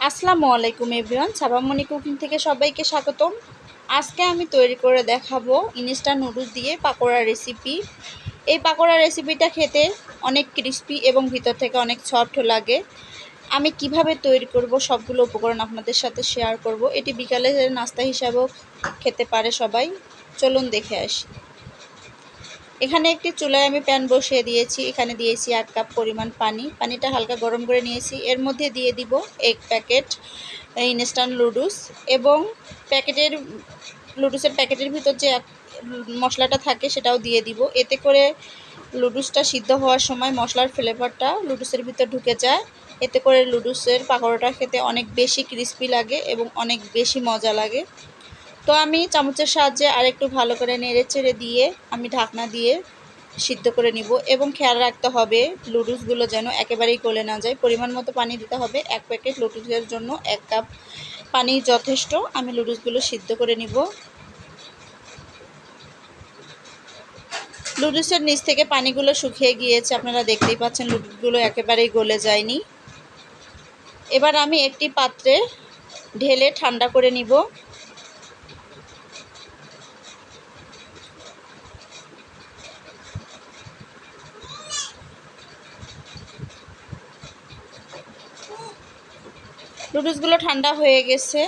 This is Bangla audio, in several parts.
আসসালামু আলাইকুম এভরিওয়ান, সাবা মনি কুকিং থেকে সবাইকে স্বাগতম। আজকে আমি তৈরি করে দেখাবো ইনস্ট্যান্ট নুডলস দিয়ে পাকোড়া রেসিপি। এই পাকোড়া রেসিপিটা খেতে অনেক ক্রিস্পি এবং ভিতর থেকে অনেক সফট লাগে। আমি কিভাবে তৈরি করব সবগুলো উপকরণ আপনাদের সাথে শেয়ার করব। এটি বিকালের নাস্তা হিসাবেও খেতে পারে সবাই। চলুন দেখে আসি। এখানে একটি চুলায় আমি প্যান বসিয়ে দিয়েছি। এখানে দিয়েছি 1 কাপ পরিমাণ পানি। পানিটা হালকা গরম করে নিয়েছি। এর মধ্যে দিয়ে দিব 1 প্যাকেট ইনস্ট্যান্ট নুডলস এবং নুডলসের প্যাকেটের ভিতর যে মশলাটা থাকে সেটাও দিয়ে দিব। এতে করে নুডলসটা সিদ্ধ হওয়ার সময় মশলার ফ্লেভারটা নুডলসের ভিতর ঢুকে যায়। এতে করে নুডলসের পাকোড়াটা খেতে অনেক বেশি ক্রিস্পি লাগে এবং অনেক বেশি মজা লাগে। তো আমি চামচের সাহায্যে আরেকটু ভালো করে নেড়েচেড়ে দিয়ে আমি ঢাকনা দিয়ে সিদ্ধ করে নিব এবং খেয়াল রাখতে হবে নুডলসগুলো যেন একেবারেই গলে না যায়। পরিমাণ মতো পানি দিতে হবে। 1 প্যাকেট নুডলসের জন্য 1 কাপ পানি যথেষ্ট। আমি নুডলসগুলো সিদ্ধ করে নিব। নুডলসের নিচ থেকে পানিগুলো শুকিয়ে গিয়েছে, আপনারা দেখতেই পাচ্ছেন নুডলসগুলো একেবারেই গলে যায়নি। এবার আমি একটি পাত্রে ঢেলে ঠান্ডা করে নিব। নুডলসগুলো ঠান্ডা হয়ে গেছে।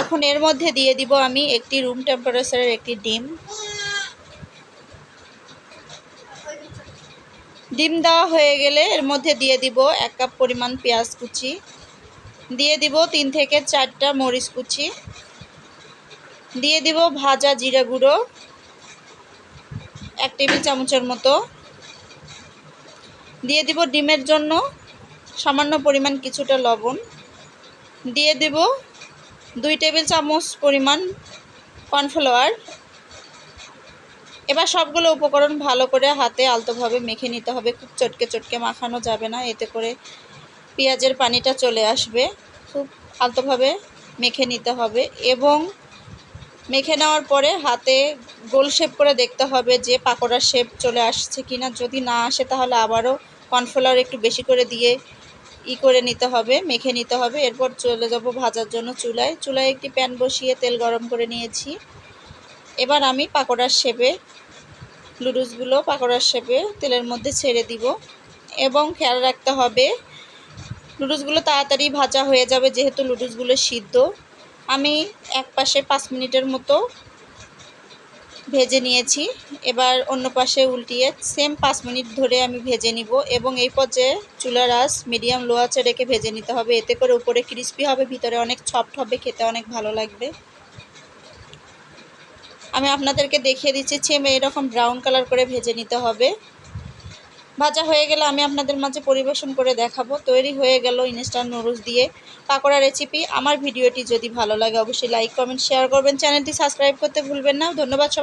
এখন এর মধ্যে দিয়ে দিব আমি একটি রুম টেম্পারেচারের একটি ডিম। ডিম দেওয়া হয়ে গেলে এর মধ্যে দিয়ে দিব 1 কাপ পরিমাণ পেঁয়াজ কুচি, দিয়ে দিব 3 থেকে 4টা মরিচ কুচি, দিয়ে দিব ভাজা জিরা গুঁড়ো 1 টেবিল চামচের মতো, দিয়ে দিব ডিমের জন্য সামান্য পরিমাণ কিছুটা লবণ, দিয়ে দিব 2 টেবিল চামচ পরিমাণ কর্নফ্লাওয়ার। এবার সবগুলো উপকরণ ভালো করে হাতে আলতোভাবে মেখে নিতে হবে। খুব চটকে চটকে মাখানো যাবে না, এতে করে পেঁয়াজের পানিটা চলে আসবে। খুব আলতোভাবে মেখে নিতে হবে এবং মেখে নেওয়ার পরে হাতে গোল শেপ করে দেখতে হবে যে পাকোড়ার শেপ চলে আসছে কিনা। যদি না আসে তাহলে আবারও কর্নফ্লাওয়ার একটু বেশি করে দিয়ে করে নিতে হবে, মেখে নিতে হবে। এরপর চলে যাব ভাজার জন্য চুলায় একটি প্যান বসিয়ে তেল গরম করে নিয়েছি। এবার আমি পাকোড়ার শেপে নুডলসগুলো পাকোড়ার শেপে তেলের মধ্যে ছেড়ে দিব এবং খেয়াল রাখতে হবে নুডলসগুলো তাড়াতাড়ি ভাজা হয়ে যাবে যেহেতু নুডলসগুলো সিদ্ধ। আমি এক পাশে 5 মিনিটের মতো ভেজে নিয়েছি। এবার অন্য পাশে উল্টিয়ে সেম 5 মিনিট ধরে আমি ভেজে নিব এবং এই পর্যায়ে চুলার আঁচ মিডিয়াম লো আঁচে রেখে ভেজে নিতে হবে। এতে করে উপরে ক্রিস্পি হবে, ভিতরে অনেক সফট হবে, খেতে অনেক ভালো লাগবে। আমি আপনাদেরকে দেখিয়ে দিচ্ছি সেম এরকম ব্রাউন কালার করে ভেজে নিতে হবে। ভাজা হয়ে গেলে আমি আপনাদের মাঝে পরিবেশন করে দেখাবো। তৈরি হয়ে গেল ইনস্ট্যান্ট নুডলস দিয়ে পাকোড়া রেসিপি। আমার ভিডিওটি যদি ভালো লাগে অবশ্যই লাইক কমেন্ট শেয়ার করবেন, চ্যানেলটি সাবস্ক্রাইব করতে ভুলবেন না। ধন্যবাদ সবাই।